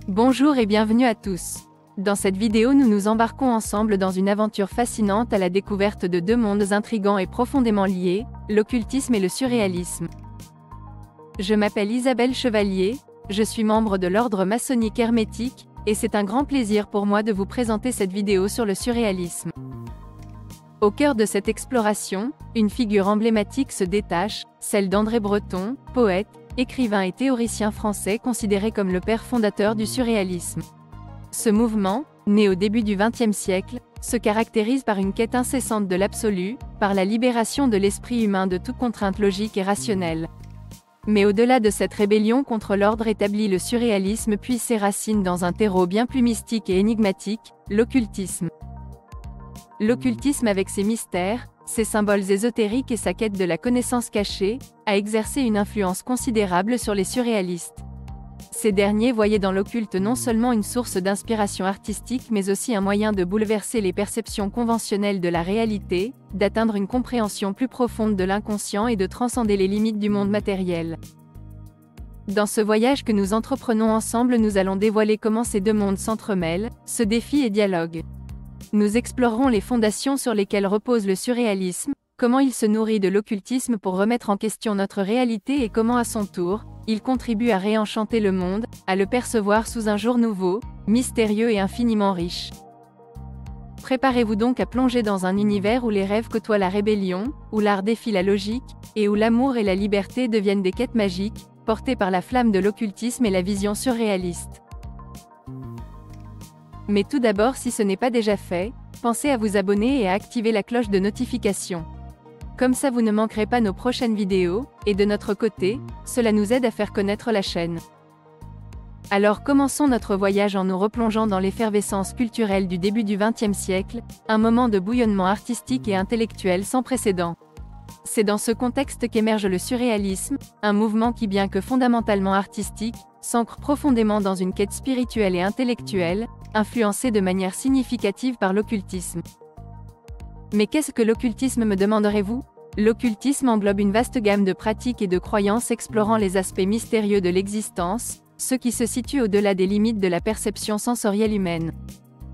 Bonjour et bienvenue à tous. Dans cette vidéo, nous nous embarquons ensemble dans une aventure fascinante à la découverte de deux mondes intrigants et profondément liés, l'occultisme et le surréalisme. Je m'appelle Isabelle Chevalier, je suis membre de l'ordre maçonnique hermétique, et c'est un grand plaisir pour moi de vous présenter cette vidéo sur le surréalisme. Au cœur de cette exploration, une figure emblématique se détache, celle d'André Breton, poète, écrivain et théoricien français considéré comme le père fondateur du surréalisme. Ce mouvement, né au début du XXe siècle, se caractérise par une quête incessante de l'absolu, par la libération de l'esprit humain de toute contrainte logique et rationnelle. Mais au-delà de cette rébellion contre l'ordre établi, le surréalisme puise ses racines dans un terreau bien plus mystique et énigmatique, l'occultisme. L'occultisme avec ses mystères, ses symboles ésotériques et sa quête de la connaissance cachée, a exercé une influence considérable sur les surréalistes. Ces derniers voyaient dans l'occulte non seulement une source d'inspiration artistique mais aussi un moyen de bouleverser les perceptions conventionnelles de la réalité, d'atteindre une compréhension plus profonde de l'inconscient et de transcender les limites du monde matériel. Dans ce voyage que nous entreprenons ensemble, nous allons dévoiler comment ces deux mondes s'entremêlent, se défient et dialoguent. Nous explorerons les fondations sur lesquelles repose le surréalisme, comment il se nourrit de l'occultisme pour remettre en question notre réalité et comment à son tour, il contribue à réenchanter le monde, à le percevoir sous un jour nouveau, mystérieux et infiniment riche. Préparez-vous donc à plonger dans un univers où les rêves côtoient la rébellion, où l'art défie la logique, et où l'amour et la liberté deviennent des quêtes magiques, portées par la flamme de l'occultisme et la vision surréaliste. Mais tout d'abord, si ce n'est pas déjà fait, pensez à vous abonner et à activer la cloche de notification. Comme ça vous ne manquerez pas nos prochaines vidéos, et de notre côté, cela nous aide à faire connaître la chaîne. Alors commençons notre voyage en nous replongeant dans l'effervescence culturelle du début du XXe siècle, un moment de bouillonnement artistique et intellectuel sans précédent. C'est dans ce contexte qu'émerge le surréalisme, un mouvement qui, bien que fondamentalement artistique, s'ancre profondément dans une quête spirituelle et intellectuelle, influencée de manière significative par l'occultisme. Mais qu'est-ce que l'occultisme, me demanderez-vous? L'occultisme englobe une vaste gamme de pratiques et de croyances explorant les aspects mystérieux de l'existence, ceux qui se situent au-delà des limites de la perception sensorielle humaine.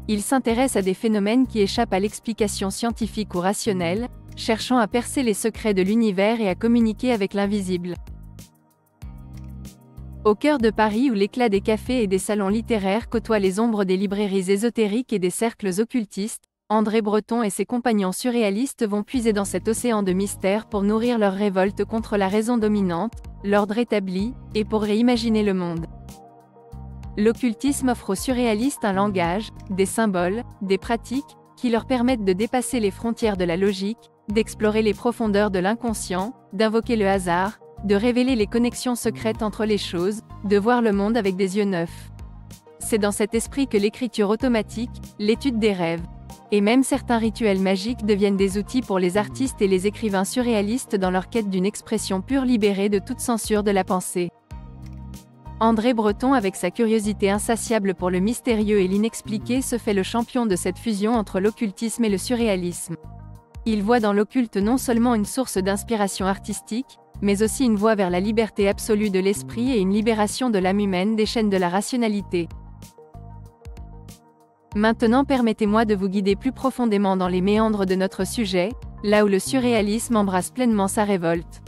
Il s'intéresse à des phénomènes qui échappent à l'explication scientifique ou rationnelle, cherchant à percer les secrets de l'univers et à communiquer avec l'invisible. Au cœur de Paris, où l'éclat des cafés et des salons littéraires côtoie les ombres des librairies ésotériques et des cercles occultistes, André Breton et ses compagnons surréalistes vont puiser dans cet océan de mystère pour nourrir leur révolte contre la raison dominante, l'ordre établi, et pour réimaginer le monde. L'occultisme offre aux surréalistes un langage, des symboles, des pratiques, qui leur permettent de dépasser les frontières de la logique, d'explorer les profondeurs de l'inconscient, d'invoquer le hasard, de révéler les connexions secrètes entre les choses, de voir le monde avec des yeux neufs. C'est dans cet esprit que l'écriture automatique, l'étude des rêves, et même certains rituels magiques deviennent des outils pour les artistes et les écrivains surréalistes dans leur quête d'une expression pure libérée de toute censure de la pensée. André Breton, avec sa curiosité insatiable pour le mystérieux et l'inexpliqué, se fait le champion de cette fusion entre l'occultisme et le surréalisme. Il voit dans l'occulte non seulement une source d'inspiration artistique, mais aussi une voie vers la liberté absolue de l'esprit et une libération de l'âme humaine des chaînes de la rationalité. Maintenant, permettez-moi de vous guider plus profondément dans les méandres de notre sujet, là où le surréalisme embrasse pleinement sa révolte.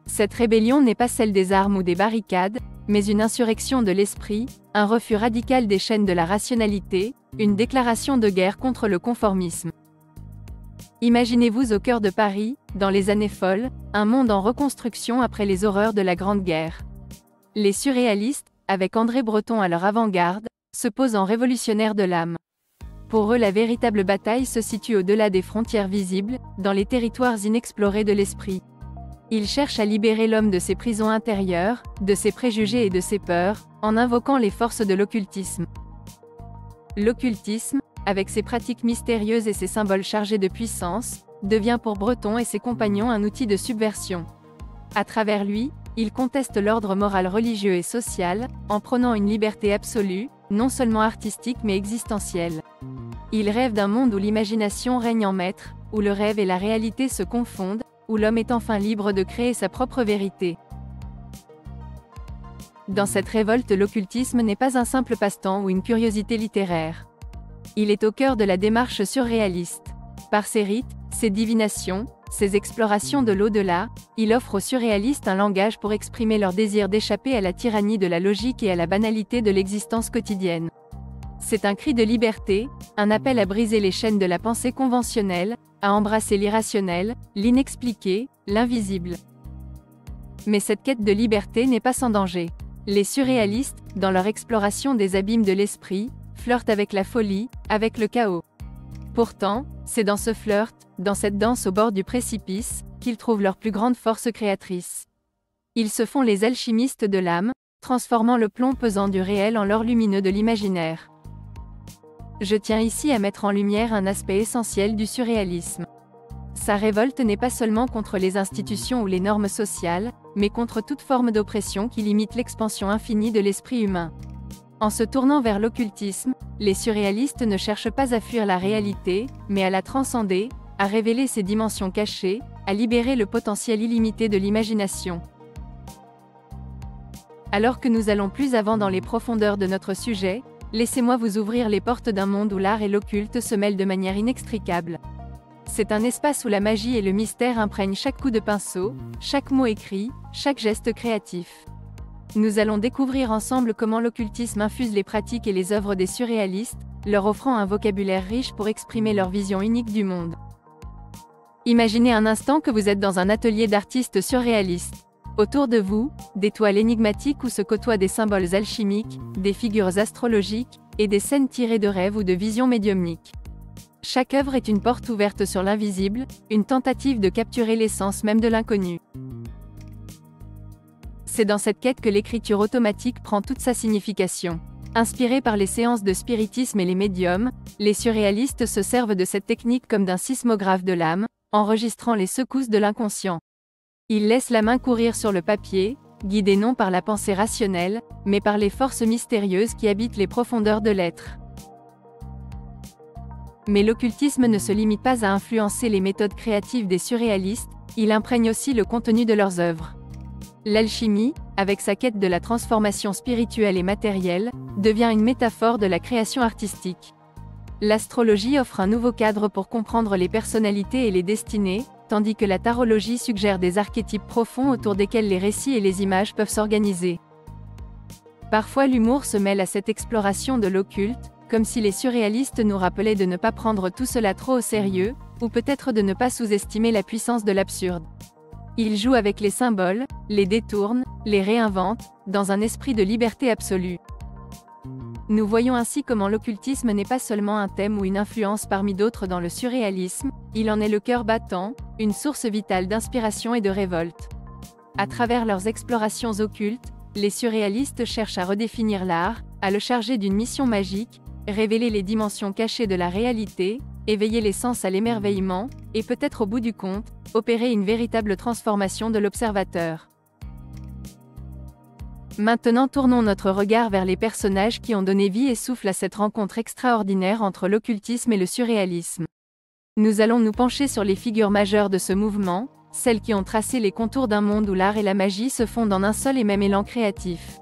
Cette rébellion n'est pas celle des armes ou des barricades, mais une insurrection de l'esprit, un refus radical des chaînes de la rationalité, une déclaration de guerre contre le conformisme. Imaginez-vous au cœur de Paris, dans les années folles, un monde en reconstruction après les horreurs de la Grande Guerre. Les surréalistes, avec André Breton à leur avant-garde, se posent en révolutionnaires de l'âme. Pour eux, la véritable bataille se situe au-delà des frontières visibles, dans les territoires inexplorés de l'esprit. Ils cherchent à libérer l'homme de ses prisons intérieures, de ses préjugés et de ses peurs, en invoquant les forces de l'occultisme. L'occultisme, avec ses pratiques mystérieuses et ses symboles chargés de puissance, devient pour Breton et ses compagnons un outil de subversion. À travers lui, ils contestent l'ordre moral, religieux et social, en prônant une liberté absolue, non seulement artistique mais existentielle. Ils rêvent d'un monde où l'imagination règne en maître, où le rêve et la réalité se confondent, où l'homme est enfin libre de créer sa propre vérité. Dans cette révolte, l'occultisme n'est pas un simple passe-temps ou une curiosité littéraire. Il est au cœur de la démarche surréaliste. Par ses rites, ses divinations, ses explorations de l'au-delà, il offre aux surréalistes un langage pour exprimer leur désir d'échapper à la tyrannie de la logique et à la banalité de l'existence quotidienne. C'est un cri de liberté, un appel à briser les chaînes de la pensée conventionnelle, à embrasser l'irrationnel, l'inexpliqué, l'invisible. Mais cette quête de liberté n'est pas sans danger. Les surréalistes, dans leur exploration des abîmes de l'esprit, flirtent avec la folie, avec le chaos. Pourtant, c'est dans ce flirt, dans cette danse au bord du précipice, qu'ils trouvent leur plus grande force créatrice. Ils se font les alchimistes de l'âme, transformant le plomb pesant du réel en l'or lumineux de l'imaginaire. Je tiens ici à mettre en lumière un aspect essentiel du surréalisme. Sa révolte n'est pas seulement contre les institutions ou les normes sociales, mais contre toute forme d'oppression qui limite l'expansion infinie de l'esprit humain. En se tournant vers l'occultisme, les surréalistes ne cherchent pas à fuir la réalité, mais à la transcender, à révéler ses dimensions cachées, à libérer le potentiel illimité de l'imagination. Alors que nous allons plus avant dans les profondeurs de notre sujet, laissez-moi vous ouvrir les portes d'un monde où l'art et l'occulte se mêlent de manière inextricable. C'est un espace où la magie et le mystère imprègnent chaque coup de pinceau, chaque mot écrit, chaque geste créatif. Nous allons découvrir ensemble comment l'occultisme infuse les pratiques et les œuvres des surréalistes, leur offrant un vocabulaire riche pour exprimer leur vision unique du monde. Imaginez un instant que vous êtes dans un atelier d'artistes surréalistes. Autour de vous, des toiles énigmatiques où se côtoient des symboles alchimiques, des figures astrologiques, et des scènes tirées de rêves ou de visions médiumniques. Chaque œuvre est une porte ouverte sur l'invisible, une tentative de capturer l'essence même de l'inconnu. C'est dans cette quête que l'écriture automatique prend toute sa signification. Inspirés par les séances de spiritisme et les médiums, les surréalistes se servent de cette technique comme d'un sismographe de l'âme, enregistrant les secousses de l'inconscient. Ils laissent la main courir sur le papier, guidés non par la pensée rationnelle, mais par les forces mystérieuses qui habitent les profondeurs de l'être. Mais l'occultisme ne se limite pas à influencer les méthodes créatives des surréalistes, il imprègne aussi le contenu de leurs œuvres. L'alchimie, avec sa quête de la transformation spirituelle et matérielle, devient une métaphore de la création artistique. L'astrologie offre un nouveau cadre pour comprendre les personnalités et les destinées, tandis que la tarologie suggère des archétypes profonds autour desquels les récits et les images peuvent s'organiser. Parfois l'humour se mêle à cette exploration de l'occulte, comme si les surréalistes nous rappelaient de ne pas prendre tout cela trop au sérieux, ou peut-être de ne pas sous-estimer la puissance de l'absurde. Ils jouent avec les symboles, les détournent, les réinventent, dans un esprit de liberté absolue. Nous voyons ainsi comment l'occultisme n'est pas seulement un thème ou une influence parmi d'autres dans le surréalisme, il en est le cœur battant, une source vitale d'inspiration et de révolte. À travers leurs explorations occultes, les surréalistes cherchent à redéfinir l'art, à le charger d'une mission magique, révéler les dimensions cachées de la réalité, éveiller les sens à l'émerveillement, et peut-être au bout du compte, opérer une véritable transformation de l'observateur. Maintenant tournons notre regard vers les personnages qui ont donné vie et souffle à cette rencontre extraordinaire entre l'occultisme et le surréalisme. Nous allons nous pencher sur les figures majeures de ce mouvement, celles qui ont tracé les contours d'un monde où l'art et la magie se fondent en un seul et même élan créatif.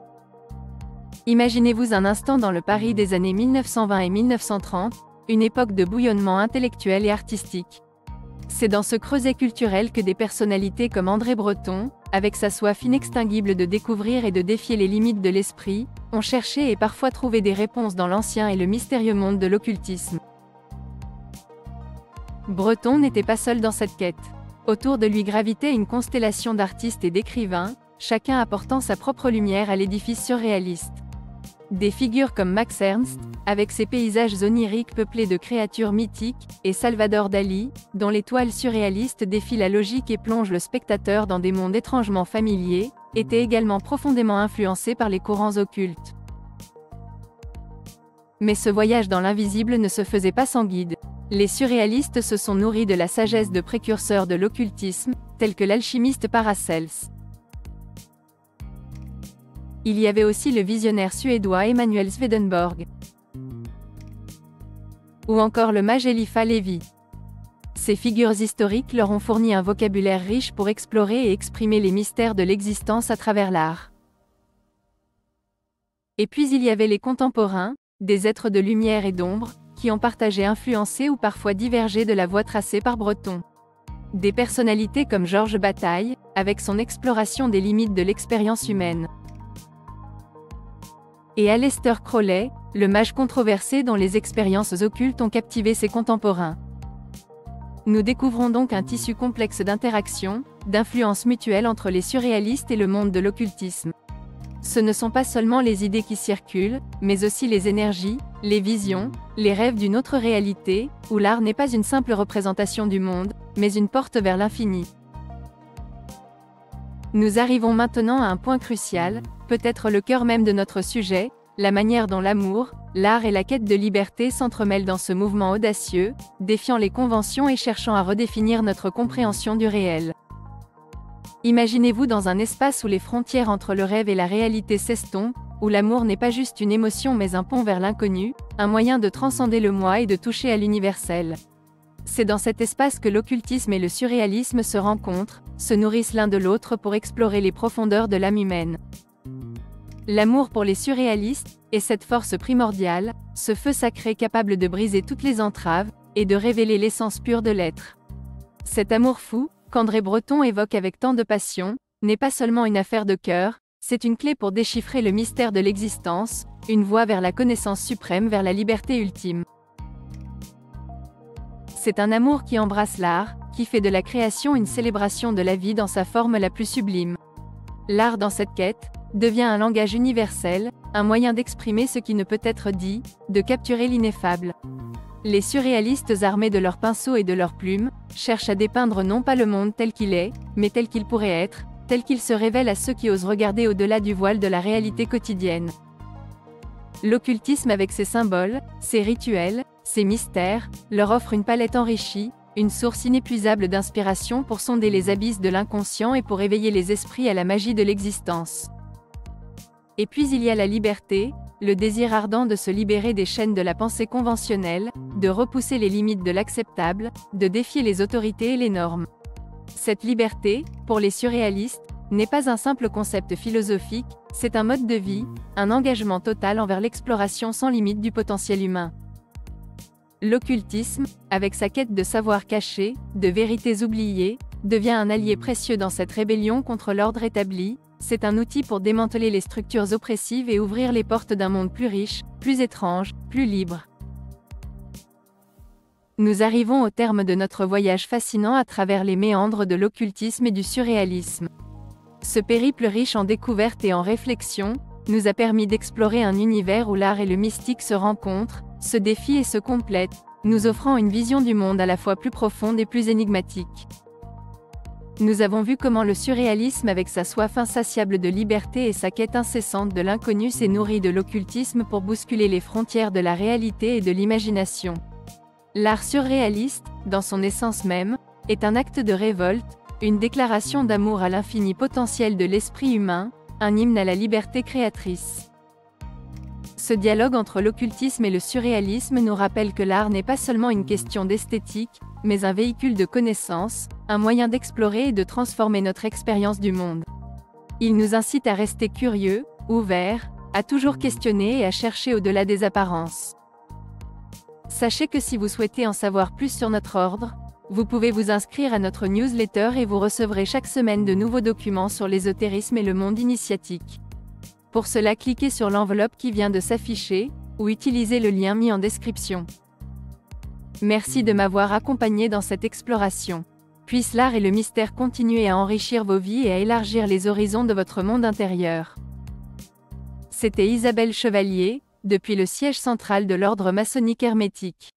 Imaginez-vous un instant dans le Paris des années 1920 et 1930, une époque de bouillonnement intellectuel et artistique. C'est dans ce creuset culturel que des personnalités comme André Breton, avec sa soif inextinguible de découvrir et de défier les limites de l'esprit, ont cherché et parfois trouvé des réponses dans l'ancien et le mystérieux monde de l'occultisme. Breton n'était pas seul dans cette quête. Autour de lui gravitait une constellation d'artistes et d'écrivains, chacun apportant sa propre lumière à l'édifice surréaliste. Des figures comme Max Ernst, avec ses paysages oniriques peuplés de créatures mythiques, et Salvador Dali, dont les toiles surréalistes défient la logique et plongent le spectateur dans des mondes étrangement familiers, étaient également profondément influencés par les courants occultes. Mais ce voyage dans l'invisible ne se faisait pas sans guide. Les surréalistes se sont nourris de la sagesse de précurseurs de l'occultisme, tels que l'alchimiste Paracels. Il y avait aussi le visionnaire suédois Emanuel Swedenborg. Ou encore le mage Eliphas Lévi. Ces figures historiques leur ont fourni un vocabulaire riche pour explorer et exprimer les mystères de l'existence à travers l'art. Et puis il y avait les contemporains, des êtres de lumière et d'ombre, qui ont partagé, influencé ou parfois divergé de la voie tracée par Breton. Des personnalités comme Georges Bataille, avec son exploration des limites de l'expérience humaine. Et Aleister Crowley, le mage controversé dont les expériences occultes ont captivé ses contemporains. Nous découvrons donc un tissu complexe d'interactions, d'influences mutuelles entre les surréalistes et le monde de l'occultisme. Ce ne sont pas seulement les idées qui circulent, mais aussi les énergies, les visions, les rêves d'une autre réalité, où l'art n'est pas une simple représentation du monde, mais une porte vers l'infini. Nous arrivons maintenant à un point crucial, peut-être le cœur même de notre sujet, la manière dont l'amour, l'art et la quête de liberté s'entremêlent dans ce mouvement audacieux, défiant les conventions et cherchant à redéfinir notre compréhension du réel. Imaginez-vous dans un espace où les frontières entre le rêve et la réalité s'estompent, où l'amour n'est pas juste une émotion mais un pont vers l'inconnu, un moyen de transcender le moi et de toucher à l'universel. C'est dans cet espace que l'occultisme et le surréalisme se rencontrent, se nourrissent l'un de l'autre pour explorer les profondeurs de l'âme humaine. L'amour pour les surréalistes est cette force primordiale, ce feu sacré capable de briser toutes les entraves et de révéler l'essence pure de l'être. Cet amour fou, qu'André Breton évoque avec tant de passion, n'est pas seulement une affaire de cœur, c'est une clé pour déchiffrer le mystère de l'existence, une voie vers la connaissance suprême, vers la liberté ultime. C'est un amour qui embrasse l'art, qui fait de la création une célébration de la vie dans sa forme la plus sublime. L'art dans cette quête devient un langage universel, un moyen d'exprimer ce qui ne peut être dit, de capturer l'ineffable. Les surréalistes armés de leurs pinceaux et de leurs plumes, cherchent à dépeindre non pas le monde tel qu'il est, mais tel qu'il pourrait être, tel qu'il se révèle à ceux qui osent regarder au-delà du voile de la réalité quotidienne. L'occultisme avec ses symboles, ses rituels, ses mystères, leur offre une palette enrichie, une source inépuisable d'inspiration pour sonder les abysses de l'inconscient et pour éveiller les esprits à la magie de l'existence. Et puis il y a la liberté, le désir ardent de se libérer des chaînes de la pensée conventionnelle, de repousser les limites de l'acceptable, de défier les autorités et les normes. Cette liberté, pour les surréalistes, n'est pas un simple concept philosophique, c'est un mode de vie, un engagement total envers l'exploration sans limite du potentiel humain. L'occultisme, avec sa quête de savoir caché, de vérités oubliées, devient un allié précieux dans cette rébellion contre l'ordre établi. C'est un outil pour démanteler les structures oppressives et ouvrir les portes d'un monde plus riche, plus étrange, plus libre. Nous arrivons au terme de notre voyage fascinant à travers les méandres de l'occultisme et du surréalisme. Ce périple riche en découvertes et en réflexions nous a permis d'explorer un univers où l'art et le mystique se rencontrent, se défient et se complètent, nous offrant une vision du monde à la fois plus profonde et plus énigmatique. Nous avons vu comment le surréalisme avec sa soif insatiable de liberté et sa quête incessante de l'inconnu s'est nourri de l'occultisme pour bousculer les frontières de la réalité et de l'imagination. L'art surréaliste, dans son essence même, est un acte de révolte, une déclaration d'amour à l'infini potentiel de l'esprit humain, un hymne à la liberté créatrice. Ce dialogue entre l'occultisme et le surréalisme nous rappelle que l'art n'est pas seulement une question d'esthétique, mais un véhicule de connaissance, un moyen d'explorer et de transformer notre expérience du monde. Il nous incite à rester curieux, ouverts, à toujours questionner et à chercher au-delà des apparences. Sachez que si vous souhaitez en savoir plus sur notre ordre, vous pouvez vous inscrire à notre newsletter et vous recevrez chaque semaine de nouveaux documents sur l'ésotérisme et le monde initiatique. Pour cela, cliquez sur l'enveloppe qui vient de s'afficher, ou utilisez le lien mis en description. Merci de m'avoir accompagné dans cette exploration. Puisse l'art et le mystère continuer à enrichir vos vies et à élargir les horizons de votre monde intérieur. C'était Isabelle Chevalier, depuis le siège central de l'ordre maçonnique hermétique.